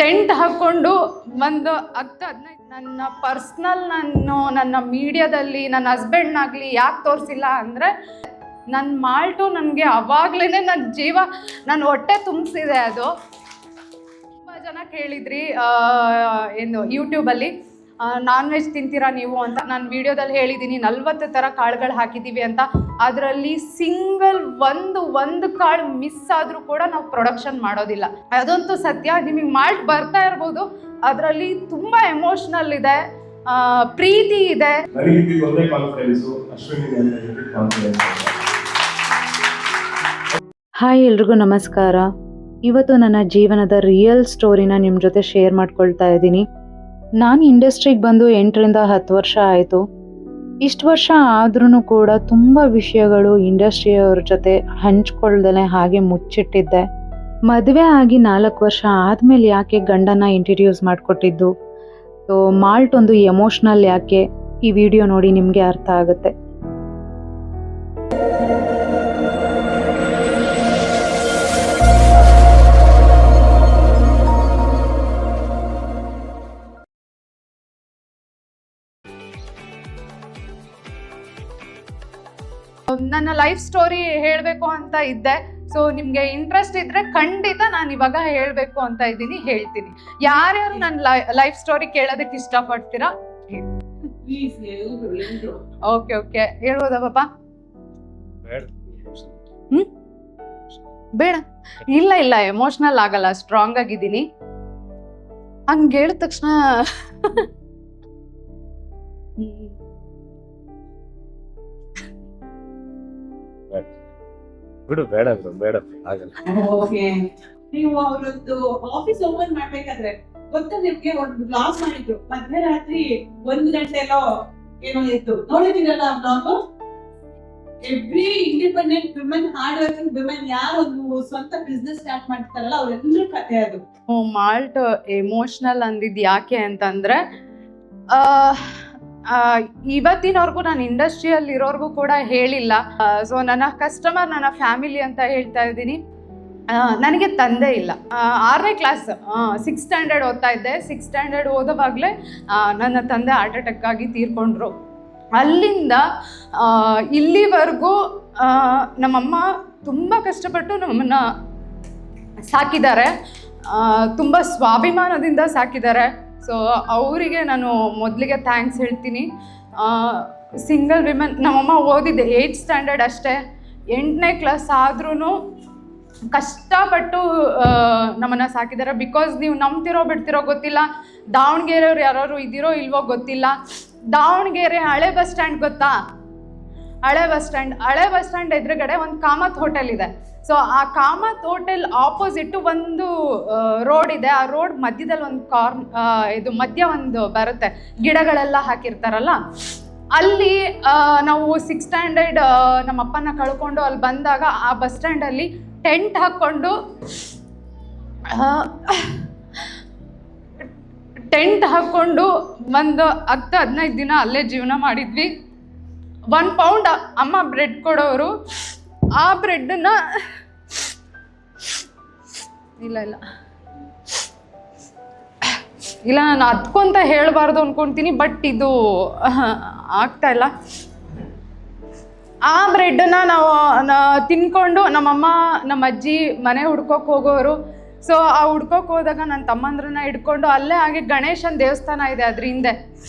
Tent ಹಾಕ್ಕೊಂಡು ಒಂದು 10-15 ನನ್ನ ಪರ್ಸ್ನಲ್ ನನ್ನ ಮೀಡಿಯಾದಲ್ಲಿ ನನ್ನ ಹಸ್ಬೆಂಡ್ನಾಗಲಿ ಯಾಕೆ ತೋರಿಸಿಲ್ಲ ಅಂದರೆ ನನ್ನ ಮಾಲ್ಟು ನನಗೆ ಅವಾಗಲೇ ನನ್ನ ಜೀವ ನನ್ನ ಹೊಟ್ಟೆ ತುಂಬಿಸಿದೆ. ಅದು ತುಂಬ ಜನ ಕೇಳಿದ್ರಿ ಏನು ಯೂಟ್ಯೂಬಲ್ಲಿ ನಾನ್ ವೆಜ್ ತಿಂತೀರಾ ನೀವು ಅಂತ. ನಾನು ವಿಡಿಯೋದಲ್ಲಿ ಹೇಳಿದ್ದೀನಿ 40 ಥರ ಕಾಳುಗಳು ಹಾಕಿದ್ದೀವಿ ಅಂತ. ಅದರಲ್ಲಿ ಸಿಂಗಲ್ ಒಂದು ಕಾಳು ಮಿಸ್ ಆದರೂ ಕೂಡ ನಾವು ಪ್ರೊಡಕ್ಷನ್ ಮಾಡೋದಿಲ್ಲ. ಅದಂತೂ ಸತ್ಯ. ನಿಮಗೆ ಮಾಲ್ಟ್ ಬರ್ತಾ ಇರ್ಬೋದು, ಅದರಲ್ಲಿ ತುಂಬ ಎಮೋಷ್ನಲ್ ಇದೆ, ಪ್ರೀತಿ ಇದೆ. ಹಾಯ್, ಎಲ್ರಿಗೂ ನಮಸ್ಕಾರ. ಇವತ್ತು ನನ್ನ ಜೀವನದ ರಿಯಲ್ ಸ್ಟೋರಿನ ನಿಮ್ಮ ಜೊತೆ ಶೇರ್ ಮಾಡ್ಕೊಳ್ತಾ ಇದ್ದೀನಿ. ನಾನು ಇಂಡಸ್ಟ್ರಿಗೆ ಬಂದು 8ರಿಂದ 10 ವರ್ಷ ಆಯಿತು. ಇಷ್ಟು ವರ್ಷ ಆದ್ರೂ ಕೂಡ ತುಂಬ ವಿಷಯಗಳು ಇಂಡಸ್ಟ್ರಿಯವ್ರ ಜೊತೆ ಹಂಚ್ಕೊಳ್ದಲೆ ಹಾಗೆ ಮುಚ್ಚಿಟ್ಟಿದ್ದೆ. ಮದುವೆ ಆಗಿ 4 ವರ್ಷ ಆದಮೇಲೆ ಯಾಕೆ ಗಂಡನ ಇಂಟ್ರಡ್ಯೂಸ್ ಮಾಡಿಕೊಟ್ಟಿದ್ದು, ಸೊ ಮಾಲ್ಟ್ ಒಂದು ಎಮೋಷ್ನಲ್ ಯಾಕೆ, ಈ ವಿಡಿಯೋ ನೋಡಿ ನಿಮಗೆ ಅರ್ಥ ಆಗುತ್ತೆ. ನನ್ನ ಲೈಫ್ ಸ್ಟೋರಿ ಹೇಳಬೇಕು ಅಂತ ಇದ್ದೆ. ಸೊ ನಿಮಗೆ ಇಂಟ್ರೆಸ್ಟ್ ಇದ್ರೆ ಖಂಡಿತ ನಾನು ಇವಾಗ ಹೇಳಬೇಕು ಅಂತ ಇದ್ದೀನಿ, ಹೇಳ್ತೀನಿ. ಯಾರ್ಯಾರು ನನ್ನ ಲೈಫ್ ಸ್ಟೋರಿ ಕೇಳೋದಕ್ಕೆ ಇಷ್ಟಪಡ್ತೀರಾ? ಓಕೆ ಹೇಳ್ಬೋದಾ ಪಾಪ? ಬೇಡ, ಇಲ್ಲ ಎಮೋಷನಲ್ ಆಗಲ್ಲ, ಸ್ಟ್ರಾಂಗ್ ಆಗಿದ್ದೀನಿ. ಹಂಗೆ ಹೇಳಿದ ತಕ್ಷಣ ಬಿಡು, ಬೇಡ ಆಗಲ್ಲ. ಓಕೆ, ನೀವು ಅವರದ್ದು ಆಫೀಸ್ ಓಪನ್ ಮಾಡ್ಬೇಕಾದ್ರೆ ಗೊತ್ತಾ ನಿಮ್ಗೆ ಒಂದು ಬ್ಲಾಗ್ ಮಾಡಿದ್ರು ಮಧ್ಯರಾತ್ರಿ 1 ಗಂಟೆ ಎಲ್ಲೋ ಏನೋ ಇತ್ತು, ನೋಡಿದಿರಲ್ಲ ಆ blog? Every independent women, hard working women ಯಾರು ಒಂದು ಸ್ವಂತ ಬಿಸ್ನೆಸ್ ಸ್ಟಾರ್ಟ್ ಮಾಡ್ತಾರಲ್ಲ ಅವರೆಲ್ಲರ ಕಥೆ ಅದು. ಮಾಲ್ಟ್ ಎಮೋಷನಲ್ ಅಂದಿದ್ ಯಾಕೆ ಅಂತಂದ್ರೆ ಇವತ್ತಿನವರೆಗೂ ನಾನು ಇಂಡಸ್ಟ್ರಿಯಲ್ಲಿ ಇರೋರ್ಗೂ ಕೂಡ ಹೇಳಿಲ್ಲ. ಸೊ ನನ್ನ ಕಸ್ಟಮರ್ ನನ್ನ ಫ್ಯಾಮಿಲಿ ಅಂತ ಹೇಳ್ತಾ ಇದ್ದೀನಿ. ನನಗೆ ತಂದೆ ಇಲ್ಲ. 6ನೇ ಕ್ಲಾಸ್ 6th ಸ್ಟ್ಯಾಂಡರ್ಡ್ ಓದ್ತಾ ಇದ್ದೆ. 6th ಸ್ಟ್ಯಾಂಡರ್ಡ್ ಓದೋವಾಗಲೇ ನನ್ನ ತಂದೆ ಹಾರ್ಟ್ ಅಟ್ಯಾಕ್ ಆಗಿ ತೀರ್ಕೊಂಡ್ರು. ಅಲ್ಲಿಂದ ಇಲ್ಲಿವರೆಗೂ ನಮ್ಮಮ್ಮ ತುಂಬ ಕಷ್ಟಪಟ್ಟು ನಮ್ಮನ್ನು ಸಾಕಿದ್ದಾರೆ, ತುಂಬ ಸ್ವಾಭಿಮಾನದಿಂದ ಸಾಕಿದ್ದಾರೆ. ಸೊ ಅವರಿಗೆ ನಾನು ಮೊದಲಿಗೆ ಥ್ಯಾಂಕ್ಸ್ ಹೇಳ್ತೀನಿ. Single women. ನಮ್ಮಮ್ಮ ಓದಿದ್ದೆ 8th ಸ್ಟ್ಯಾಂಡರ್ಡ್ ಅಷ್ಟೇ. 8ನೇ ಕ್ಲಾಸ್ ಆದ್ರೂ ಕಷ್ಟಪಟ್ಟು ನಮ್ಮನ್ನು ಸಾಕಿದ್ದಾರೆ. ಬಿಕಾಸ್ ನೀವು ನಂಬ್ತಿರೋ ಬಿಡ್ತಿರೋ ಗೊತ್ತಿಲ್ಲ, ದಾವಣಗೆರೆಯವ್ರು ಯಾರು ಇದ್ದೀರೋ ಇಲ್ವೋ ಗೊತ್ತಿಲ್ಲ. ದಾವಣಗೆರೆ ಹಳೆ ಬಸ್ ಸ್ಟ್ಯಾಂಡ್ ಗೊತ್ತಾ? ಹಳೆ ಬಸ್ ಸ್ಟ್ಯಾಂಡ್ ಎದುರುಗಡೆ ಒಂದು ಕಾಮತ್ ಹೋಟೆಲ್ ಇದೆ. ಸೊ ಆ ಕಾಮತ್ ಹೋಟೆಲ್ ಆಪೋಸಿಟ್ ಒಂದು ರೋಡ್ ಇದೆ. ಆ ರೋಡ್ ಮಧ್ಯದಲ್ಲಿ ಒಂದು ಮಧ್ಯ ಒಂದು ಬರುತ್ತೆ, ಗಿಡಗಳೆಲ್ಲ ಹಾಕಿರ್ತಾರಲ್ಲ. ಅಲ್ಲಿ ನಾವು 6th ಸ್ಟ್ಯಾಂಡರ್ಡ್ ನಮ್ಮ ಅಪ್ಪನ ಕಳ್ಕೊಂಡು ಅಲ್ಲಿ ಬಂದಾಗ ಆ ಬಸ್ ಸ್ಟ್ಯಾಂಡಲ್ಲಿ ಟೆಂಟ್ ಹಾಕ್ಕೊಂಡು ಒಂದು 10-15 ದಿನ ಅಲ್ಲೇ ಜೀವನ ಮಾಡಿದ್ವಿ. 1 ಪೌಂಡ್ ಅಮ್ಮ ಬ್ರೆಡ್ ಕೊಡೋರು. ಆ ಬ್ರೆಡ್ನ ಇಲ್ಲ ನಾನು ಅದಕ್ಕಂತ ಹೇಳಬಾರ್ದು ಅನ್ಕೊತೀನಿ, ಬಟ್ ಇದು ಆಗ್ತಾ ಇಲ್ಲ. ಆ ಬ್ರೆಡ್ನ ನಾವು ತಿನ್ಕೊಂಡು ನಮ್ಮಮ್ಮ ನಮ್ಮ ಅಜ್ಜಿ ಮನೆ ಹುಡ್ಕೋಕೆ ಹೋಗೋರು. ಸೊ ಆ ಹುಡ್ಕೋಕೆ ಹೋದಾಗ ನನ್ನ ತಮ್ಮಂದ್ರನ್ನ ಹಿಡ್ಕೊಂಡು ಅಲ್ಲೇ ಹಾಗೆ ಗಣೇಶನ ದೇವಸ್ಥಾನ ಇದೆ ಅದ್ರ ಹಿಂದೆ.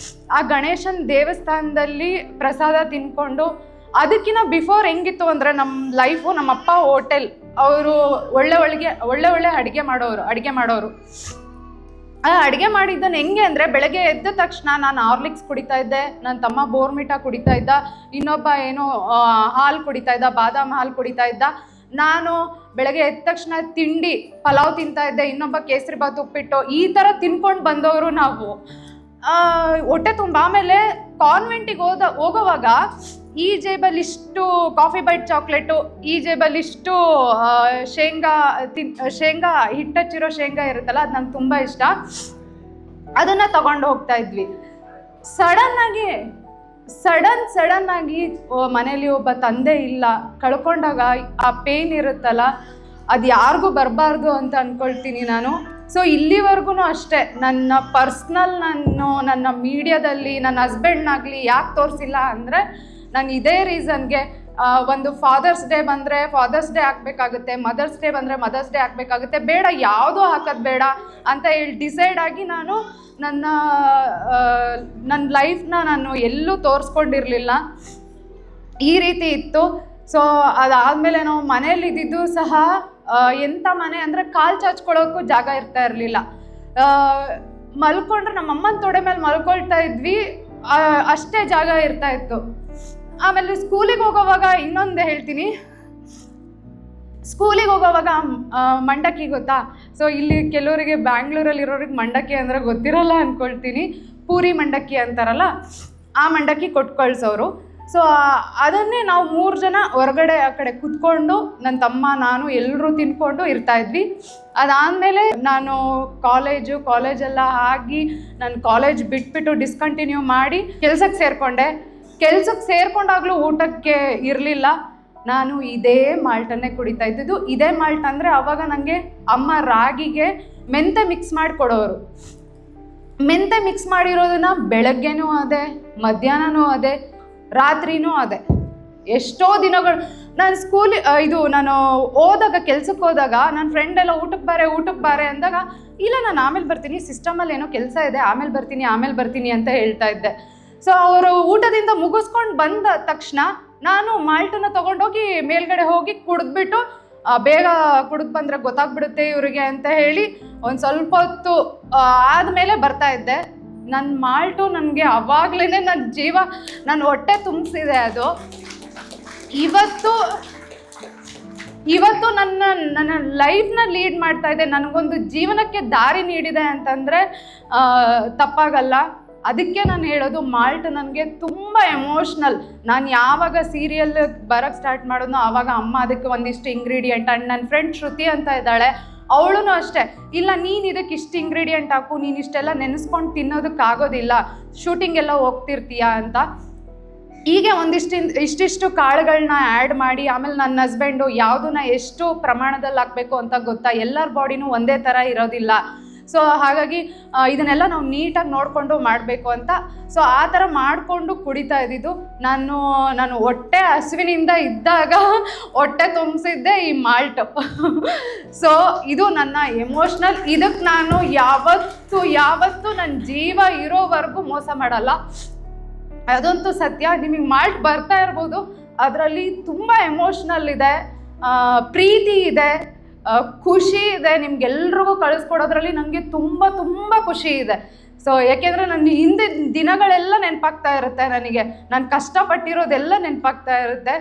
ಆ ಗಣೇಶನ ದೇವಸ್ಥಾನದಲ್ಲಿ ಪ್ರಸಾದ ತಿನ್ಕೊಂಡು, ಅದಕ್ಕಿಂತ ಬಿಫೋರ್ ಹೆಂಗಿತ್ತು ಅಂದರೆ ನಮ್ಮ ಲೈಫು, ನಮ್ಮಪ್ಪ ಹೋಟೆಲ್, ಅವರು ಒಳ್ಳೆ ಅಡುಗೆ ಮಾಡೋರು. ಅಡುಗೆ ಮಾಡಿದ್ದನ್ನು ಹೆಂಗೆ ಅಂದರೆ, ಬೆಳಗ್ಗೆ ಎದ್ದ ತಕ್ಷಣ ನಾನು ಹಾರ್ಲಿಕ್ಸ್ ಕುಡಿತಾ ಇದ್ದೆ, ನನ್ನ ತಮ್ಮ ಬೋರ್ಮಿಟಾ ಕುಡಿತಾ ಇದ್ದ, ಇನ್ನೊಬ್ಬ ಏನೋ ಹಾಲು ಕುಡಿತಾ ಇದ್ದ, ಬಾದಾಮ್ ಹಾಲು ಕುಡಿತಾ ಇದ್ದ. ನಾನು ಬೆಳಗ್ಗೆ ಎದ್ದ ತಕ್ಷಣ ತಿಂಡಿ ಪಲಾವ್ ತಿಂತಾ ಇದ್ದೆ, ಇನ್ನೊಬ್ಬ ಕೇಸರಿ ಬಾತ್ ಉಪ್ಪಿಟ್ಟು, ಈ ಥರ ತಿನ್ಕೊಂಡು ಬಂದವರು ನಾವು. ಹೊಟ್ಟೆ ತುಂಬ. ಆಮೇಲೆ ಕಾನ್ವೆಂಟಿಗೆ ಹೋಗೋವಾಗ ಈ ಜೇಬಲ್ಲಿ ಇಷ್ಟು ಕಾಫಿ ಬೈಟ್ ಚಾಕ್ಲೇಟು, ಈ ಜೇಬಲ್ಲಿ ಇಷ್ಟು ಶೇಂಗಾ ಹಿಟ್ಟಚ್ಚಿರೋ ಶೇಂಗಾ ಇರುತ್ತಲ್ಲ, ಅದು ನಂಗೆ ತುಂಬ ಇಷ್ಟ. ಅದನ್ನು ತಗೊಂಡು ಹೋಗ್ತಾ ಇದ್ವಿ. ಸಡನ್ ಆಗಿ ಮನೇಲಿ ಒಬ್ಬ ತಂದೆ ಇಲ್ಲ, ಕಳ್ಕೊಂಡಾಗ ಆ ಪೇನ್ ಇರುತ್ತಲ್ಲ, ಅದು ಯಾರಿಗೂ ಬರಬಾರ್ದು ಅಂತ ಅಂದ್ಕೊಳ್ತೀನಿ ನಾನು. ಸೊ ಇಲ್ಲಿವರೆಗೂ ಅಷ್ಟೇ ನನ್ನ ಪರ್ಸ್ನಲ್ ನನ್ನ ಮೀಡಿಯಾದಲ್ಲಿ ನನ್ನ ಹಸ್ಬೆಂಡ್ನಾಗಲಿ ಯಾಕೆ ತೋರಿಸಿಲ್ಲ ಅಂದರೆ ನಾನು ಇದೇ ರೀಸನ್ಗೆ ಒಂದು ಫಾದರ್ಸ್ ಡೇ ಬಂದರೆ ಫಾದರ್ಸ್ ಡೇ ಹಾಕಬೇಕಾಗುತ್ತೆ, ಮದರ್ಸ್ ಡೇ ಬಂದರೆ ಮದರ್ಸ್ ಡೇ ಹಾಕಬೇಕಾಗುತ್ತೆ, ಬೇಡ ಯಾವುದೂ ಹಾಕೋದು ಬೇಡ ಅಂತ ಹೇಳಿ ಡಿಸೈಡ್ ಆಗಿ ನಾನು ನನ್ನ ಲೈಫ್ನ ನಾನು ಎಲ್ಲೂ ತೋರಿಸ್ಕೊಂಡಿರಲಿಲ್ಲ. ಈ ರೀತಿ ಇತ್ತು. ಸೊ ಅದಾದಮೇಲೆ ನಾವು ಮನೇಲಿ ಇದ್ದಿದ್ದು ಸಹ ಎಂಥ ಮನೆ ಅಂದರೆ ಕಾಲು ಚಾಚ್ಕೊಳ್ಳೋಕ್ಕೂ ಜಾಗ ಇರ್ತಾ ಇರಲಿಲ್ಲ. ಮಲ್ಕೊಂಡ್ರೆ ನಮ್ಮಮ್ಮನ ತೊಡೆ ಮೇಲೆ ಮಲ್ಕೊಳ್ತಾ ಇದ್ವಿ, ಅಷ್ಟೇ ಜಾಗ ಇರ್ತಾ ಇತ್ತು. ಆಮೇಲೆ ಸ್ಕೂಲಿಗೆ ಹೋಗೋವಾಗ ಇನ್ನೊಂದು ಹೇಳ್ತೀನಿ, ಸ್ಕೂಲಿಗೆ ಹೋಗೋವಾಗ ಮಂಡಕ್ಕಿ ಗೊತ್ತಾ? ಸೊ ಇಲ್ಲಿ ಕೆಲವರಿಗೆ ಬ್ಯಾಂಗ್ಳೂರಲ್ಲಿರೋರಿಗೆ ಮಂಡಕ್ಕಿ ಅಂದರೆ ಗೊತ್ತಿರಲ್ಲ ಅಂದ್ಕೊಳ್ತೀನಿ. ಪೂರಿ ಮಂಡಕ್ಕಿ ಅಂತಾರಲ್ಲ, ಆ ಮಂಡಕ್ಕಿ ಕೊಟ್ಟು ಕಳ್ಸೋರು. ಸೊ ಅದನ್ನೇ ನಾವು 3 ಜನ ಹೊರಗಡೆ ಆ ಕಡೆ ಕುತ್ಕೊಂಡು ನನ್ನ ತಮ್ಮ ನಾನು ಎಲ್ಲರೂ ತಿನ್ಕೊಂಡು ಇರ್ತಾಯಿದ್ವಿ. ಅದಾದಮೇಲೆ ನಾನು ಕಾಲೇಜೆಲ್ಲ ಆಗಿ ನಾನು ಕಾಲೇಜ್ ಬಿಟ್ಬಿಟ್ಟು ಡಿಸ್ಕಂಟಿನ್ಯೂ ಮಾಡಿ ಕೆಲ್ಸಕ್ಕೆ ಸೇರಿಕೊಂಡೆ. ಕೆಲ್ಸಕ್ಕೆ ಸೇರ್ಕೊಂಡಾಗಲೂ ಊಟಕ್ಕೆ ಇರಲಿಲ್ಲ. ನಾನು ಇದೇ ಮಾಲ್ಟನ್ನೇ ಕುಡಿತಾ ಇದ್ದಿದ್ದು. ಇದೇ ಮಾಲ್ಟ್ ಅಂದರೆ ಆವಾಗ ನನಗೆ ಅಮ್ಮ ರಾಗಿಗೆ ಮೆಂತೆ ಮಿಕ್ಸ್ ಮಾಡಿ ಕೊಡೋರು. ಮೆಂತೆ ಮಿಕ್ಸ್ ಮಾಡಿರೋದನ್ನ ಬೆಳಗ್ಗೆನೂ ಅದೇ, ಮಧ್ಯಾಹ್ನನೂ ಅದೇ, ರಾತ್ರಿನೂ ಅದೇ. ಎಷ್ಟೋ ದಿನಗಳು ನಾನು ಹೋದಾಗ, ಕೆಲ್ಸಕ್ಕೆ ಹೋದಾಗ ನನ್ನ ಫ್ರೆಂಡ್ ಎಲ್ಲ ಊಟಕ್ಕೆ ಬಾರೆ ಅಂದಾಗ, ಇಲ್ಲ ನಾನು ಆಮೇಲೆ ಬರ್ತೀನಿ, ಸಿಸ್ಟಮಲ್ಲಿ ಏನೋ ಕೆಲಸ ಇದೆ, ಆಮೇಲೆ ಬರ್ತೀನಿ ಅಂತ ಹೇಳ್ತಾ ಇದ್ದೆ. ಸೊ ಅವರು ಊಟದಿಂದ ಮುಗಿಸ್ಕೊಂಡು ಬಂದ ತಕ್ಷಣ ನಾನು ಮಾಲ್ಟನ್ನ ತೊಗೊಂಡೋಗಿ ಮೇಲ್ಗಡೆ ಹೋಗಿ ಕುಡಿದ್ಬಿಟ್ಟು ಬೇಗ ಕುಡಿದು ಬಂದರೆ ಗೊತ್ತಾಗ್ಬಿಡುತ್ತೆ ಇವರಿಗೆ ಅಂತ ಹೇಳಿ ಒಂದು ಸ್ವಲ್ಪ ಹೊತ್ತು ಆದಮೇಲೆ ಬರ್ತಾ ಇದ್ದೆ. ನನ್ನ ಮಾಲ್ಟು ನನಗೆ ಅವಾಗಲೇ ನನ್ನ ಜೀವ, ನನ್ನ ಹೊಟ್ಟೆ ತುಂಬಿಸಿದೆ ಅದು. ಇವತ್ತು ನನ್ನ ಲೈಫ್ನ ಲೀಡ್ ಮಾಡ್ತಾ ಇದೆ, ನನಗೊಂದು ಜೀವನಕ್ಕೆ ದಾರಿ ನೀಡಿದೆ ಅಂತಂದರೆ ತಪ್ಪಾಗಲ್ಲ. ಅದಕ್ಕೆ ನಾನು ಹೇಳೋದು, ಮಾಲ್ಟ್ ನನಗೆ ತುಂಬ ಎಮೋಷ್ನಲ್. ನಾನು ಯಾವಾಗ ಸೀರಿಯಲ್ ಬರೋಕ್ಕೆ ಸ್ಟಾರ್ಟ್ ಮಾಡೋದು ಆವಾಗ ಅಮ್ಮ ಅದಕ್ಕೆ ಒಂದಿಷ್ಟು ಇಂಗ್ರೀಡಿಯೆಂಟ್, ಆ್ಯಂಡ್ ನನ್ನ ಫ್ರೆಂಡ್ ಶ್ರುತಿ ಅಂತ ಇದ್ದಾಳೆ, ಅವಳು ಅಷ್ಟೇ, ಇಲ್ಲ ನೀನು ಇದಕ್ಕೆ ಇಷ್ಟು ಇಂಗ್ರೀಡಿಯೆಂಟ್ ಹಾಕು, ನೀನು ಇಷ್ಟೆಲ್ಲ ನೆನೆಸ್ಕೊಂಡು ತಿನ್ನೋದಕ್ಕಾಗೋದಿಲ್ಲ, ಶೂಟಿಂಗ್ ಎಲ್ಲ ಹೋಗ್ತಿರ್ತೀಯ ಅಂತ. ಹೀಗೆ ಇಷ್ಟಿಷ್ಟು ಕಾಳುಗಳನ್ನ ಆ್ಯಡ್ ಮಾಡಿ, ಆಮೇಲೆ ನನ್ನ ಹಸ್ಬೆಂಡು ಯಾವುದನ್ನ ಎಷ್ಟು ಪ್ರಮಾಣದಲ್ಲಿ ಹಾಕಬೇಕು ಅಂತ ಗೊತ್ತಾ, ಎಲ್ಲರ ಬಾಡಿನೂ ಒಂದೇ ಥರ ಇರೋದಿಲ್ಲ. ಸೊ ಹಾಗಾಗಿ ಇದನ್ನೆಲ್ಲ ನಾವು ನೀಟಾಗಿ ನೋಡಿಕೊಂಡು ಮಾಡಬೇಕು ಅಂತ. ಸೊ ಆ ಥರ ಮಾಡಿಕೊಂಡು ಕುಡಿತಾ ಇದ್ದಿದ್ದು. ನಾನು ಹೊಟ್ಟೆ ಹಸುವಿನಿಂದ ಇದ್ದಾಗ ಹೊಟ್ಟೆ ತುಂಬಿಸಿದ್ದೆ ಈ ಮಾಲ್ಟು. ಸೊ ಇದು ನನ್ನ ಎಮೋಷ್ನಲ್. ಇದಕ್ಕೆ ನಾನು ಯಾವತ್ತೂ ನನ್ನ ಜೀವ ಇರೋವರೆಗೂ ಮೋಸ ಮಾಡಲ್ಲ, ಅದಂತೂ ಸತ್ಯ. ನಿಮಗೆ ಮಾಲ್ಟ್ ಬರ್ತಾ ಇರ್ಬೋದು, ಅದರಲ್ಲಿ ತುಂಬ ಎಮೋಷ್ನಲ್ ಇದೆ, ಪ್ರೀತಿ ಇದೆ, ಖುಷಿ ಇದೆ. ನಿಮ್ಗೆಲ್ರಿಗೂ ಕಳಿಸ್ಕೊಡೋದ್ರಲ್ಲಿ ನನಗೆ ತುಂಬ ಖುಷಿ ಇದೆ. ಸೊ ಯಾಕೆಂದರೆ ನನ್ನ ಹಿಂದಿನ ದಿನಗಳೆಲ್ಲ ನೆನಪಾಗ್ತಾ ಇರುತ್ತೆ ನನಗೆ, ನಾನು ಕಷ್ಟಪಟ್ಟಿರೋದೆಲ್ಲ ನೆನಪಾಗ್ತಾ ಇರುತ್ತೆ.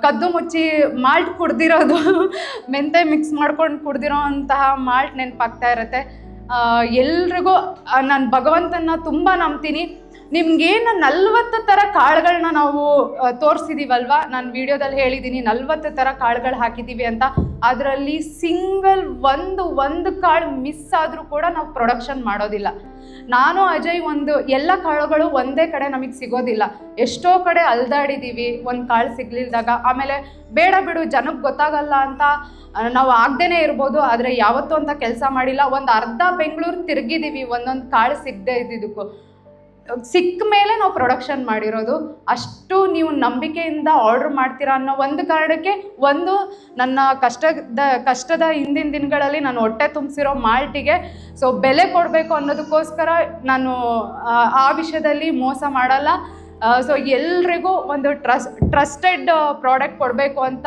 ಕದ್ದು ಮುಚ್ಚಿ ಮಾಲ್ಟ್ ಕುಡ್ದಿರೋದು, ಮೆಂತೆ ಮಿಕ್ಸ್ ಮಾಡ್ಕೊಂಡು ಕುಡ್ದಿರೋ ಅಂತಹ ಮಾಲ್ಟ್ ನೆನಪಾಗ್ತಾ ಇರುತ್ತೆ. ಎಲ್ರಿಗೂ ನಾನು ಭಗವಂತನ ತುಂಬ ನಂಬ್ತೀನಿ. ನಿಮ್ಗೇನು 40 ಥರ ಕಾಳುಗಳನ್ನ ನಾವು ತೋರಿಸಿದ್ದೀವಲ್ವ, ನಾನು ವಿಡಿಯೋದಲ್ಲಿ ಹೇಳಿದ್ದೀನಿ 40 ಥರ ಕಾಳುಗಳು ಹಾಕಿದ್ದೀವಿ ಅಂತ. ಅದರಲ್ಲಿ ಸಿಂಗಲ್ ಒಂದು ಕಾಳು ಮಿಸ್ ಆದರೂ ಕೂಡ ನಾವು ಪ್ರೊಡಕ್ಷನ್ ಮಾಡೋದಿಲ್ಲ. ನಾನು ಅಜಯ್ ಎಲ್ಲ ಕಾಳುಗಳು ಒಂದೇ ಕಡೆ ನಮಗೆ ಸಿಗೋದಿಲ್ಲ, ಎಷ್ಟೋ ಕಡೆ ಅಲ್ದಾಡಿದ್ದೀವಿ ಒಂದು ಕಾಳು ಸಿಗ್ಲಿಲ್ದಾಗ. ಆಮೇಲೆ ಬೇಡ ಬಿಡು ಜನಕ್ಕೆ ಗೊತ್ತಾಗಲ್ಲ ಅಂತ ನಾವು ಆಗದೇನೆ ಇರ್ಬೋದು, ಆದರೆ ಯಾವತ್ತೂ ಅಂತ ಕೆಲಸ ಮಾಡಿಲ್ಲ. ಒಂದು ಅರ್ಧ ಬೆಂಗಳೂರು ತಿರುಗಿದ್ದೀವಿ ಒಂದೊಂದು ಕಾಳು ಸಿಗದೆ ಇದ್ದಿದ್ದಕ್ಕೂ. ಸಿಕ್ಕ ಮೇಲೆ ನಾವು ಪ್ರೊಡಕ್ಷನ್ ಮಾಡಿರೋದು. ಅಷ್ಟು ನೀವು ನಂಬಿಕೆಯಿಂದ ಆರ್ಡ್ರ್ ಮಾಡ್ತೀರಾ ಅನ್ನೋ ಒಂದು ಕಾರಣಕ್ಕೆ, ನನ್ನ ಕಷ್ಟದ ಹಿಂದಿನ ದಿನಗಳಲ್ಲಿ ನಾನು ಹೊಟ್ಟೆ ತುಂಬಿಸಿರೋ ಮಾಲ್ಟಿಗೆ ಸೊ ಬೆಲೆ ಕೊಡಬೇಕು ಅನ್ನೋದಕ್ಕೋಸ್ಕರ ನಾನು ಆ ವಿಷಯದಲ್ಲಿ ಮೋಸ ಮಾಡಲ್ಲ. ಸೊ ಎಲ್ರಿಗೂ ಒಂದು ಟ್ರಸ್ಟೆಡ್ ಪ್ರಾಡಕ್ಟ್ ಕೊಡಬೇಕು ಅಂತ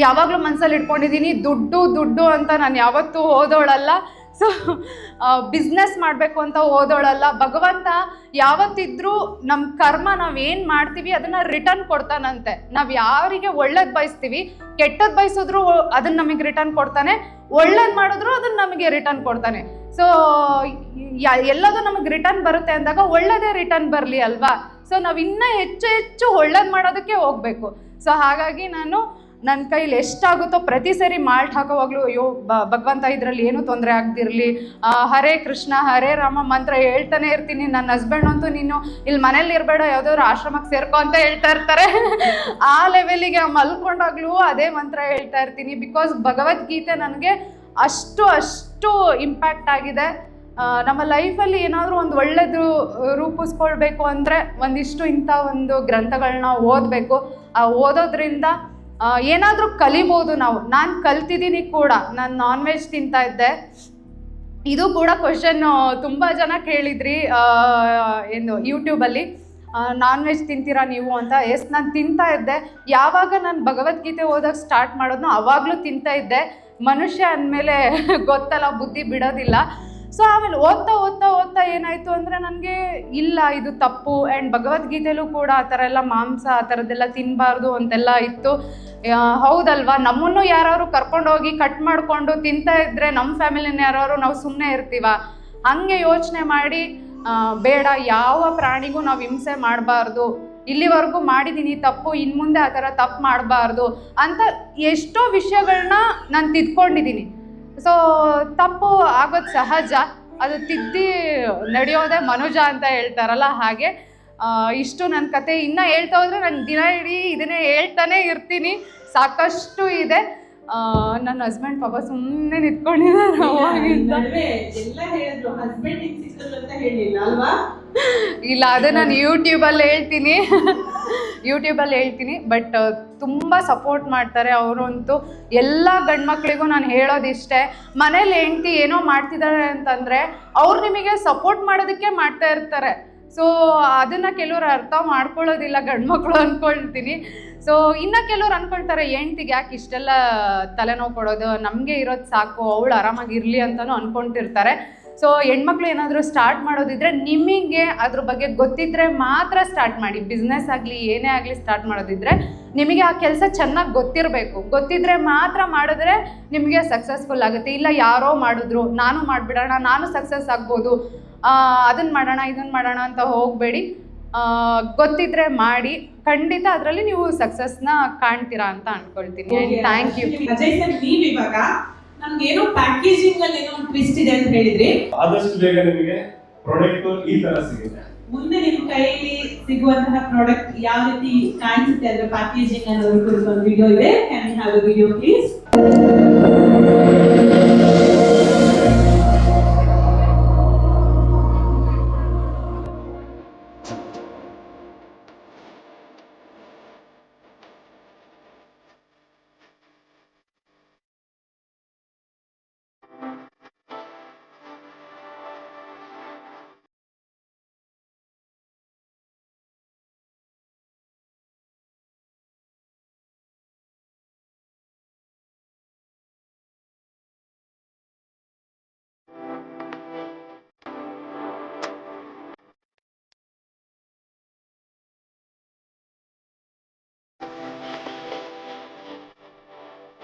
ಯಾವಾಗಲೂ ಮನಸ್ಸಲ್ಲಿ ಇಟ್ಕೊಂಡಿದ್ದೀನಿ. ದುಡ್ಡು ಅಂತ ನಾನು ಯಾವತ್ತೂ ಓದೋಳಲ್ಲ. ಸೊ ಬಿಸ್ನೆಸ್ ಮಾಡಬೇಕು ಅಂತ ಓದೋಳಲ್ಲ. ಭಗವಂತ ಯಾವತ್ತಿದ್ರೂ ನಮ್ಮ ಕರ್ಮ ನಾವೇನು ಮಾಡ್ತೀವಿ ಅದನ್ನು ರಿಟರ್ನ್ ಕೊಡ್ತಾನಂತೆ. ನಾವು ಯಾರಿಗೆ ಒಳ್ಳೇದು ಬಯಸ್ತೀವಿ, ಕೆಟ್ಟದ್ದು ಬಯಸಿದ್ರು ಅದನ್ನು ನಮಗೆ ರಿಟರ್ನ್ ಕೊಡ್ತಾನೆ, ಒಳ್ಳೇದು ಮಾಡಿದ್ರು ಅದನ್ನು ನಮಗೆ ರಿಟರ್ನ್ ಕೊಡ್ತಾನೆ. ಸೊ ಎಲ್ಲದೂ ನಮಗೆ ರಿಟರ್ನ್ ಬರುತ್ತೆ ಅಂದಾಗ ಒಳ್ಳೇದೇ ರಿಟರ್ನ್ ಬರಲಿ ಅಲ್ವಾ. ಸೊ ನಾವು ಇನ್ನೂ ಹೆಚ್ಚು ಒಳ್ಳೇದು ಮಾಡೋದಕ್ಕೆ ಹೋಗಬೇಕು. ಸೊ ಹಾಗಾಗಿ ನನ್ನ ಕೈಲಿ ಎಷ್ಟಾಗುತ್ತೋ ಪ್ರತಿ ಸರಿ ಮಾಲ್ಟ್ ಹಾಕೋವಾಗಲೂ ಅಯ್ಯೋ ಭಗವಂತ ಇದರಲ್ಲಿ ಏನೂ ತೊಂದರೆ ಆಗದಿರಲಿ, ಹರೇ ಕೃಷ್ಣ ಹರೇ ರಾಮ ಮಂತ್ರ ಹೇಳ್ತಾನೆ ಇರ್ತೀನಿ. ನನ್ನ ಹಸ್ಬೆಂಡ್ ಅಂತೂ ನೀನು ಇಲ್ಲಿ ಮನೇಲಿ ಇರಬೇಡ, ಯಾವುದಾದ್ರು ಆಶ್ರಮಕ್ಕೆ ಸೇರ್ಕೊ ಅಂತ ಹೇಳ್ತಾ ಇರ್ತಾರೆ. ಆ ಲೆವೆಲಿಗೆ ಮಲ್ಕೊಂಡಾಗ್ಲೂ ಅದೇ ಮಂತ್ರ ಹೇಳ್ತಾ ಇರ್ತೀನಿ. ಬಿಕಾಸ್ ಭಗವದ್ಗೀತೆ ನನಗೆ ಅಷ್ಟು ಇಂಪ್ಯಾಕ್ಟ್ ಆಗಿದೆ. ನಮ್ಮ ಲೈಫಲ್ಲಿ ಏನಾದರೂ ಒಂದು ಒಳ್ಳೆಯದು ರೂಪಿಸ್ಕೊಳ್ಬೇಕು ಅಂದರೆ ಒಂದಿಷ್ಟು ಇಂಥ ಒಂದು ಗ್ರಂಥಗಳನ್ನ ಓದಬೇಕು. ಆ ಓದೋದ್ರಿಂದ ಏನಾದರೂ ಕಲಿಬೋದು ನಾವು. ನಾನು ಕಲ್ತಿದ್ದೀನಿ ಕೂಡ. ನಾನು ನಾನ್ ವೆಜ್ ತಿಂತಾ ಇದ್ದೆ. ಇದು ಕೂಡ ಕ್ವಶನ್ ತುಂಬ ಜನ ಕೇಳಿದ್ರಿ ಏನು ಯೂಟ್ಯೂಬಲ್ಲಿ, ನಾನ್ ವೆಜ್ ತಿಂತೀರಾ ನೀವು ಅಂತ. ಎಸ್, ನಾನು ತಿಂತಾ ಇದ್ದೆ. ಯಾವಾಗ ನಾನು ಭಗವದ್ಗೀತೆ ಓದೋಕ್ಕೆ ಸ್ಟಾರ್ಟ್ ಮಾಡೋದನ್ನೋ ಆವಾಗಲೂ ತಿಂತಾ ಇದ್ದೆ. ಮನುಷ್ಯ ಅಂದಮೇಲೆ ಗೊತ್ತಲ್ಲ, ಬುದ್ಧಿ ಬಿಡೋದಿಲ್ಲ. ಸೊ ಆಮೇಲೆ ಓದ್ತಾ ಏನಾಯಿತು ಅಂದರೆ ನನಗೆ ಇಲ್ಲ ಇದು ತಪ್ಪು. ಆ್ಯಂಡ್ ಭಗವದ್ಗೀತೆಯಲ್ಲೂ ಕೂಡ ಆ ಥರ ಎಲ್ಲ ಮಾಂಸ ಆ ಥರದ್ದೆಲ್ಲ ತಿನ್ನಬಾರ್ದು ಅಂತೆಲ್ಲ ಇತ್ತು. ಹೌದಲ್ವಾ, ನಮ್ಮನ್ನು ಯಾರು ಕರ್ಕೊಂಡೋಗಿ ಕಟ್ ಮಾಡಿಕೊಂಡು ತಿಂತಾ ಇದ್ದರೆ ನಮ್ಮ ಫ್ಯಾಮಿಲಿನ ಯಾರು ನಾವು ಸುಮ್ಮನೆ ಇರ್ತೀವ? ಹಾಗೆ ಯೋಚನೆ ಮಾಡಿ ಬೇಡ, ಯಾವ ಪ್ರಾಣಿಗೂ ನಾವು ಹಿಂಸೆ ಮಾಡಬಾರ್ದು, ಇಲ್ಲಿವರೆಗೂ ಮಾಡಿದ್ದೀನಿ ತಪ್ಪು, ಇನ್ನು ಮುಂದೆ ಆ ಥರ ತಪ್ಪು ಮಾಡಬಾರ್ದು ಅಂತ ಎಷ್ಟೋ ವಿಷಯಗಳನ್ನ ನಾನು ತಿದ್ಕೊಂಡಿದ್ದೀನಿ. ಸೊ ತಪ್ಪು ಆಗೋದು ಸಹಜ, ಅದು ತಿದ್ದಿ ನಡೆಯೋದೇ ಮನುಜ ಅಂತ ಹೇಳ್ತಾರಲ್ಲ ಹಾಗೆ. ಇಷ್ಟು ನನ್ನ ಕತೆ. ಇನ್ನೂ ಹೇಳ್ತಾ ಹೋದರೆ ನಾನು ದಿನ ಇಡೀ ಇದನ್ನೇ ಹೇಳ್ತಾನೆ ಇರ್ತೀನಿ. ಸಾಕಷ್ಟು ಇದೆ. ನನ್ನ ಹಸ್ಬೆಂಡ್ ಪಾಪ ಸುಮ್ಮನೆ ನಿಂತ್ಕೊಂಡಿದ್ದಾರೆ ಅವಾಗಿಂದ. ಇಲ್ಲ, ಅದು ನಾನು ಯೂಟ್ಯೂಬಲ್ಲಿ ಹೇಳ್ತೀನಿ. ಬಟ್ ತುಂಬ ಸಪೋರ್ಟ್ ಮಾಡ್ತಾರೆ ಅವರಂತೂ. ಎಲ್ಲ ಗಂಡ್ಮಕ್ಳಿಗೂ ನಾನು ಹೇಳೋದಿಷ್ಟೇ, ಮನೇಲಿ ಹೆಂಡ್ತಿ ಏನೋ ಮಾಡ್ತಿದ್ದಾರೆ ಅಂತಂದರೆ ಅವ್ರು ನಿಮಗೆ ಸಪೋರ್ಟ್ ಮಾಡೋದಕ್ಕೆ ಮಾಡ್ತಾ ಇರ್ತಾರೆ. ಸೊ ಅದನ್ನು ಕೆಲವರು ಅರ್ಥ ಮಾಡ್ಕೊಳ್ಳೋದಿಲ್ಲ ಗಂಡ್ಮಕ್ಳು ಅಂದ್ಕೊಳ್ತೀನಿ. ಸೊ ಇನ್ನು ಕೆಲವ್ರು ಅಂದ್ಕೊಳ್ತಾರೆ ಹೆಂಡ್ತಿಗೆ ಯಾಕೆ ಇಷ್ಟೆಲ್ಲ ತಲೆನೋವು ಕೊಡೋದು, ನಮಗೆ ಇರೋದು ಸಾಕು, ಅವಳು ಆರಾಮಾಗಿರಲಿ ಅಂತಲೂ ಅಂದ್ಕೊಳ್ತಿರ್ತಾರೆ. ಸೊ ಹೆಣ್ಮಕ್ಳು ಏನಾದರೂ ಸ್ಟಾರ್ಟ್ ಮಾಡೋದಿದ್ರೆ ನಿಮಗೆ ಅದ್ರ ಬಗ್ಗೆ ಗೊತ್ತಿದ್ದರೆ ಮಾತ್ರ ಸ್ಟಾರ್ಟ್ ಮಾಡಿ. ಬಿಸ್ನೆಸ್ ಆಗಲಿ ಏನೇ ಆಗಲಿ ಸ್ಟಾರ್ಟ್ ಮಾಡೋದಿದ್ರೆ ನಿಮಗೆ ಆ ಕೆಲಸ ಚೆನ್ನಾಗಿ ಗೊತ್ತಿರಬೇಕು. ಗೊತ್ತಿದ್ದರೆ ಮಾತ್ರ ಮಾಡಿದ್ರೆ ನಿಮಗೆ ಸಕ್ಸಸ್ಫುಲ್ ಆಗುತ್ತೆ. ಇಲ್ಲ ಯಾರೋ ಮಾಡಿದ್ರು ನಾನು ಮಾಡಿಬಿಡೋಣ, ನಾನು ಸಕ್ಸಸ್ ಆಗ್ಬೋದು, ಅದನ್ನು ಮಾಡೋಣ ಇದನ್ನು ಮಾಡೋಣ ಅಂತ ಹೋಗಬೇಡಿ. ಗೊತ್ತಿದ್ರೆ ಮಾಡಿ, ಖಂಡಿತ ಅದರಲ್ಲಿ ನೀವು ಸಕ್ಸಸ್ನ ಕಾಣ್ತೀರಾ ಅಂತ ಅನ್ಕೊಳ್ತೀನಿ. Thank you. ಅಜಯ್ ಸರ್, ನೀವು ಇವಾಗ ನಮ್ಗೇನೋ ಪ್ಯಾಕೇಜಿಂಗ್ ಅಲ್ಲಿ ಏನೋ ಒಂದು ಟ್ವಿಸ್ಟ್ ಇದೆ ಅಂತ ಹೇಳಿದ್ರಿ. ಆದಷ್ಟು ಬೇಗ ನಿಮಗೆ ಪ್ರಾಡಕ್ಟ್ ಈ ತರ ಸಿಗುತ್ತೆ. ಮುಂದೆ ನಿಮ್ ಕೈಯಲ್ಲಿ ಸಿಗುವಂತಹ ಪ್ರಾಡಕ್ಟ್ ಯಾವ ರೀತಿ ಕಾಣಿಸುತ್ತೆ ಅಂದ್ರೆ ಪ್ಯಾಕೇಜಿಂಗ್ ಅನ್ನೋದ್ರ ಕುರಿತು ಒಂದು ವಿಡಿಯೋ ಇದೆ. Can you have a video please?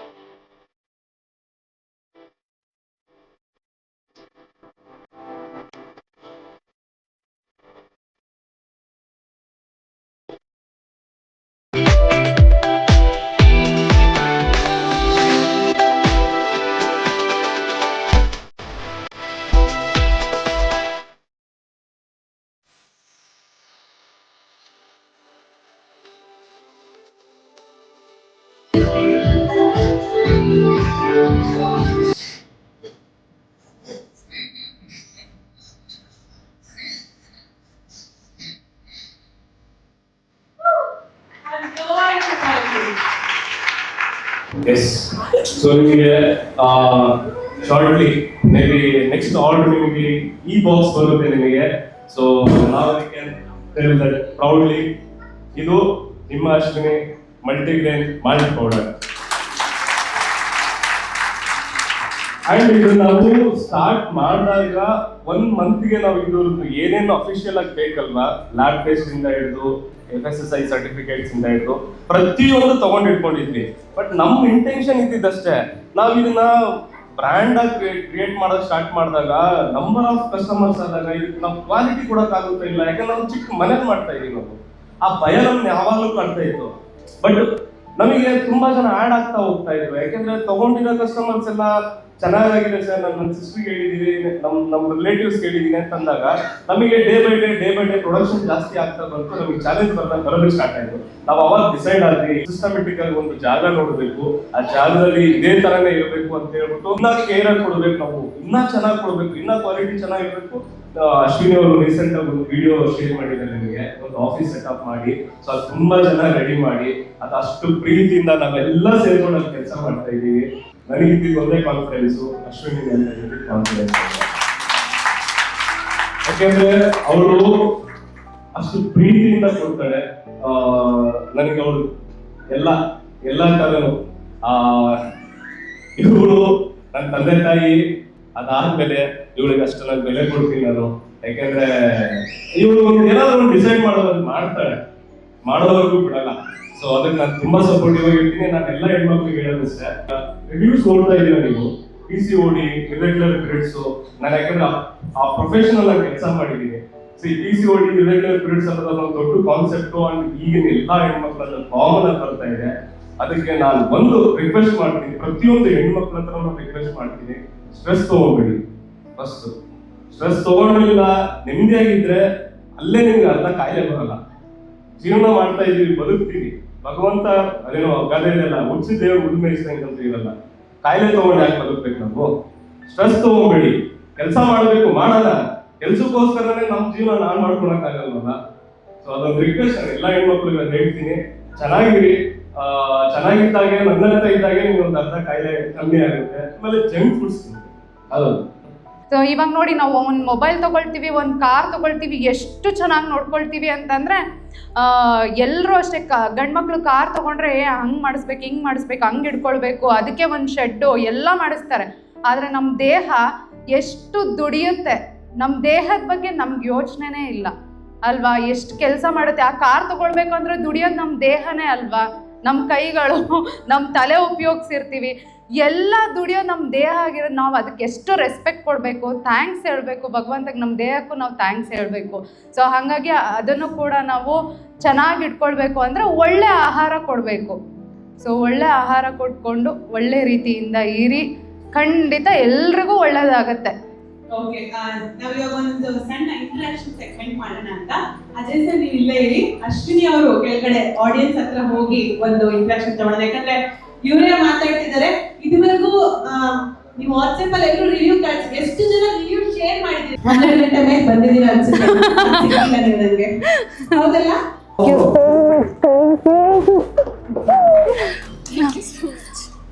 Yes, so ನಿಮಗೆ shortly may be next order ನಿಮಗೆ ಈ ಬಾಕ್ಸ್ ಬರುತ್ತೆ ನಿಮಗೆ. ಸೊ ನಾವು ಟೆಲ್ ದಟ್ ಪ್ರೌಡ್ಲಿ, ಇದು ನಿಮ್ಮ Ashwini multigrain malt powder. And ಇದು ನಾವು ಸ್ಟಾರ್ಟ್ ಮಾಡಿದಾಗ 1 ಮಂತ್ಗೆ ನಾವು ಇದ್ರದ್ದು ಏನೇನು ಅಫಿಷಿಯಲ್ ಆಗಿ ಬೇಕಲ್ವಾ, ಲ್ಯಾಬ್ ಟೆಸ್ಟ್ ಇಂದ ಹಿಡಿದು FSSAI ಸರ್ಟಿಫಿಕೇಟ್ಸ್ ಇಂದ ಹಿಡಿದು ಪ್ರತಿಯೊಂದು ತಗೊಂಡು ಇಟ್ಕೊಂಡಿದ್ವಿ. ಬಟ್ ನಮ್ಮ ಇಂಟೆನ್ಷನ್ ಇದ್ದಿದ್ದಷ್ಟೇ, ನಾವು ಇದನ್ನ ಬ್ರ್ಯಾಂಡ್ ಆಗಿ ಕ್ರಿಯೇಟ್ ಮಾಡೋದು ಸ್ಟಾರ್ಟ್ ಮಾಡಿದಾಗ ನಂಬರ್ ಆಫ್ ಕಸ್ಟಮರ್ಸ್ ಆದಾಗ ಇದಕ್ಕೆ ನಾವು ಕ್ವಾಲಿಟಿ ಕೊಡೋಕ್ಕಾಗುತ್ತಾ ಇಲ್ಲ. ಯಾಕಂದ್ರೆ ನಾವು ಚಿಕ್ಕ ಮನೇಲಿ ಮಾಡ್ತಾ ಇದೀವಿ. ನಾವು ಆ ಭಯ ನಮ್ಗೆ ಯಾವಾಗಲೂ ಕಾಡ್ತಾ ಇತ್ತು. ಬಟ್ ನಮಗೆ ತುಂಬಾ ಜನ ಆಡ್ ಆಗ್ತಾ ಹೋಗ್ತಾ ಇದ್ರು. ಯಾಕೆಂದ್ರೆ ತಗೊಂಡಿರೋ ಕಸ್ಟಮರ್ಸ್ ಎಲ್ಲ ಚೆನ್ನಾಗಿದೆ ಸರ್, ನನ್ನ ಸಿಸ್ಟರ್ಗೆ ಹೇಳಿದೀನಿ, ನಮ್ಮ ರಿಲೇಟಿವ್ಸ್ ಹೇಳಿದೀನಿ ಅಂತಂದಾಗ ನಮಗೆ ಡೇ ಬೈ ಡೇ ಪ್ರೊಡಕ್ಷನ್ ಜಾಸ್ತಿ ಆಗ್ತಾ ಬಂತು. ನಮಗೆ ಚಾಲೆಂಜ್ ಬರೋದಕ್ಕೆ ಸ್ಟಾರ್ಟ್ ಆಯ್ತು. ನಾವು ಅವಾಗ ಡಿಸೈಡ್ ಆದ್ವಿ ಸಿಸ್ಟಮೆಟಿಕ್ ಆಗಿ ಒಂದು ಜಾಗ ನೋಡ್ಬೇಕು, ಆ ಜಾಗದಲ್ಲಿ ಇದೇ ತರನೇ ಇರಬೇಕು ಅಂತ ಹೇಳ್ಬಿಟ್ಟು ಇನ್ನ ಕೇರ್ ಆಗಿ ಕೊಡ್ಬೇಕು, ನಾವು ಇನ್ನ ಚೆನ್ನಾಗಿ ಕೊಡ್ಬೇಕು, ಇನ್ನ ಕ್ವಾಲಿಟಿ ಚೆನ್ನಾಗಿರ್ಬೇಕು. ಅಶ್ವಿನಿ ಅವರು ರೀಸೆಂಟ್ ಆಗಿ ಒಂದು ವಿಡಿಯೋ ಶೇರ್ ಮಾಡಿದ್ದಾರೆ ನಿಮಗೆ, ಒಂದು ಆಫೀಸ್ ಸೆಟಪ್ ಮಾಡಿ. ಸೊ ಅದು ತುಂಬಾ ಜನ ರೆಡಿ ಮಾಡಿ, ಅದು ಅಷ್ಟು ಪ್ರೀತಿಯಿಂದ ನಾವೆಲ್ಲ ಸೇರ್ಕೊಂಡು ಅಲ್ಲಿ ಕೆಲಸ ಮಾಡ್ತಾ ಇದ್ದೀವಿ. ನನಗೆ ಇದು ಒಂದೇ ಕಾನ್ಫಿಡೆನ್ಸ್, ಅಶ್ವಿನಿ ಕಾನ್ಫಿಡೆನ್ಸ್. ಯಾಕೆಂದ್ರೆ ಅವಳು ಅಷ್ಟು ಪ್ರೀತಿಯಿಂದ ಕೊಡ್ತಾಳೆ ನನಗೆ. ಅವಳು ಎಲ್ಲ ತರನು ಇವಳು ನನ್ನ ತಂದೆ ತಾಯಿ ಅದಾದ್ಮೇಲೆ ಇವಳಿಗೆ ಅಷ್ಟು ನಾನು ಬೆಲೆ ಕೊಡ್ತೀನಿ ನಾನು. ಯಾಕೆಂದ್ರೆ ಇವಳು ಏನಾದ್ರು ಒಂದು ಡಿಸೈಡ್ ಮಾಡ್ತಾಳೆ, ಮಾಡೋವರೆಗೂ ಬಿಡಲ್ಲ. ಸೊ ಅದಕ್ಕೆ ನಾನು ತುಂಬಾ ಸಪೋರ್ಟಿವ್ ಆಗಿರ್ತೀನಿ. ನಾನು ಎಲ್ಲ ಹೆಣ್ಮಕ್ಳಿಗೆ ಹೇಳೋದಷ್ಟೇ, ರಿವ್ಯೂಸ್ ನೋಡ್ತಾ ಇದ್ದೀರಾ ನೀವು, PCOD, ಇರ್ರೆಗ್ಯುಲರ್ ಪೀರಿಯಡ್ಸ್. ನಾನು ಯಾಕಂದ್ರೆ ಆ ಪ್ರೊಫೆಷನಲ್ ಆಗಿ ಕೆಲಸ ಮಾಡಿದ್ದೀನಿ. PCOD, ಇರ್ರೆಗ್ಯುಲರ್ ಪೀರಿಯಡ್ಸ್ ಅನ್ನೋದು ಒಂದು ದೊಡ್ಡ ಕಾನ್ಸೆಪ್ಟ್ ಅಂಡ್ ಈಗಿನ ಎಲ್ಲಾ ಹೆಣ್ಮಕ್ಳನ್ನ ಕಾಮನ್ ಆಗಿ ಬರ್ತಾ ಇದೆ. ಅದಕ್ಕೆ ನಾನು ಒಂದು ರಿಕ್ವೆಸ್ಟ್ ಮಾಡ್ತೀನಿ, ಪ್ರತಿಯೊಂದು ಹೆಣ್ಮಕ್ಳ ಹತ್ರ ನಾನು ರಿಕ್ವೆಸ್ಟ್ ಮಾಡ್ತೀನಿ, ಸ್ಟ್ರೆಸ್ ತಗೋಬೇಡಿ. ಫಸ್ಟ್ ಸ್ಟ್ರೆಸ್ ತಗೊಂಡಿಲ್ಲ, ನೆಮ್ಮದಿಯಾಗಿದ್ರೆ ಅಲ್ಲೇ ನಿಮ್ಗೆ ಅರ್ಧ ಕಾಯಿಲೆ ಬರಲ್ಲ. ಜೀವನ ಮಾಡ್ತಾ ಇದೀವಿ, ಬದುಕ್ತೀವಿ. ಭಗವಂತ ಅದೇನೋ ಗಾದೆ ಇದೆಲ್ಲ, ಹುಚ್ಚಿ ದೇವ್ರು ಉಳ್ಮೆ ಇಷ್ಟಂತ ಇರಲ್ಲ. ಕಾಯಿಲೆ ತಗೊಂಡು ಯಾಕೆ ಬದುಕ್ಬೇಕು ನಾವು? ಸ್ಟ್ರೆಸ್ ತಗೋಬೇಡಿ, ಕೆಲಸ ಮಾಡ್ಬೇಕು, ಮಾಡೋಣ. ಕೆಲ್ಸಕ್ಕೋಸ್ಕರನೇ ನಮ್ಮ ಜೀವನ ನಾನ್ ಮಾಡ್ಕೊಳಕ್ ಆಗಲ್ವಲ್ಲ. ಸೊ ಅದೊಂದು ರಿಕ್ವೆಸ್ಟ್ ಎಲ್ಲ ಹೆಣ್ಮಕ್ಳಿಗೆ ಅದು ಹೇಳ್ತೀನಿ, ಚೆನ್ನಾಗಿರಿ. ಚೆನ್ನಾಗಿದ್ದಾಗೆ ನಗ್ನಗ್ತಾ ಇದ್ದಾಗೆ ನಿಮ್ಗೆ ಒಂದು ಅರ್ಧ ಕಾಯಿಲೆ ಕಮ್ಮಿ ಆಗುತ್ತೆ. ಆಮೇಲೆ ಜಂಕ್ ಫುಡ್ಸ್ ಹೌದು. ಸೊ ಇವಾಗ ನೋಡಿ, ನಾವು ಒಂದು ಮೊಬೈಲ್ ತೊಗೊಳ್ತೀವಿ, ಒಂದು ಕಾರ್ ತೊಗೊಳ್ತೀವಿ, ಎಷ್ಟು ಚೆನ್ನಾಗಿ ನೋಡ್ಕೊಳ್ತೀವಿ ಅಂತಂದರೆ, ಎಲ್ಲರೂ ಅಷ್ಟೇ. ಗಂಡ್ಮಕ್ಳು ಕಾರ್ ತೊಗೊಂಡ್ರೆ ಹಂಗೆ ಮಾಡಿಸ್ಬೇಕು, ಹಿಂಗೆ ಮಾಡಿಸ್ಬೇಕು, ಹಂಗೆ ಇಟ್ಕೊಳ್ಬೇಕು, ಅದಕ್ಕೆ ಒಂದು ಶೆಡ್ಡು ಎಲ್ಲ ಮಾಡಿಸ್ತಾರೆ. ಆದರೆ ನಮ್ಮ ದೇಹ ಎಷ್ಟು ದುಡಿಯುತ್ತೆ, ನಮ್ಮ ದೇಹದ ಬಗ್ಗೆ ನಮ್ಗೆ ಯೋಚನೆನೇ ಇಲ್ಲ ಅಲ್ವಾ? ಎಷ್ಟು ಕೆಲಸ ಮಾಡುತ್ತೆ. ಆ ಕಾರ್ ತೊಗೊಳ್ಬೇಕು ಅಂದರೆ ದುಡಿಯೋದು ನಮ್ಮ ದೇಹನೇ ಅಲ್ವಾ? ನಮ್ಮ ಕೈಗಳು, ನಮ್ಮ ತಲೆ ಉಪಯೋಗಿಸಿರ್ತೀವಿ, ಎಲ್ಲ ದುಡಿಯೋದು ನಮ್ಮ ದೇಹ ಆಗಿರೋದು. ನಾವು ಅದಕ್ಕೆ ಎಷ್ಟು ರೆಸ್ಪೆಕ್ಟ್ ಕೊಡಬೇಕು, ಥ್ಯಾಂಕ್ಸ್ ಹೇಳಬೇಕು ಭಗವಂತಗೆ, ನಮ್ಮ ದೇಹಕ್ಕೂ ನಾವು ಥ್ಯಾಂಕ್ಸ್ ಹೇಳಬೇಕು. ಸೊ ಹಾಗಾಗಿ ಅದನ್ನು ಕೂಡ ನಾವು ಚೆನ್ನಾಗಿ ಇಟ್ಕೊಳ್ಬೇಕು ಅಂದರೆ ಒಳ್ಳೆ ಆಹಾರ ಕೊಡಬೇಕು. ಸೊ ಒಳ್ಳೆ ಆಹಾರ ಕೊಟ್ಕೊಂಡು ಒಳ್ಳೆ ರೀತಿಯಿಂದ ಇರಿ, ಖಂಡಿತ ಎಲ್ರಿಗೂ ಒಳ್ಳೇದಾಗತ್ತೆ. ಓಕೆ, ನಾವಿವಾಗ ಒಂದು ಸಣ್ಣ ಇಂಟ್ರಾಕ್ಷನ್ ಸೆಗ್ಮೆಂಟ್ ಮಾಡೋಣ ಅಂತ. ಅಜಯ್ ಸರ್ ನೀವು ಇಲ್ಲೇ ಇರಿ, ಅಶ್ವಿನಿ ಅವರು ಕೆಳಗಡೆ ಆಡಿಯನ್ಸ್ ಹತ್ರ ಹೋಗಿ ಒಂದು ಇಂಟ್ರಾಕ್ಷನ್ ತಗೊಳ್ಳೋಣ. ಯಾಕಂದ್ರೆ ಇವರೇ ಮಾತಾಡ್ತಿದ್ದಾರೆ. ಇದುವರೆಗೂ ನೀವು ವಾಟ್ಸ್ಆಪ್ ಅಲ್ಲಿ ಎಲ್ಲರೂ ರಿವ್ಯೂ ಕಳಿಸಿ, ಎಷ್ಟು ಜನ ರಿವ್ಯೂ ಶೇರ್ ಮಾಡಿದ್ದೀರಿ? 12 ಗಂಟೆ ಮೇಲೆ ಬಂದಿದ್ದೀರಾ ಅನ್ಸುತ್ತೆ, ನನಗೆ ಹೌದಲ್ಲ?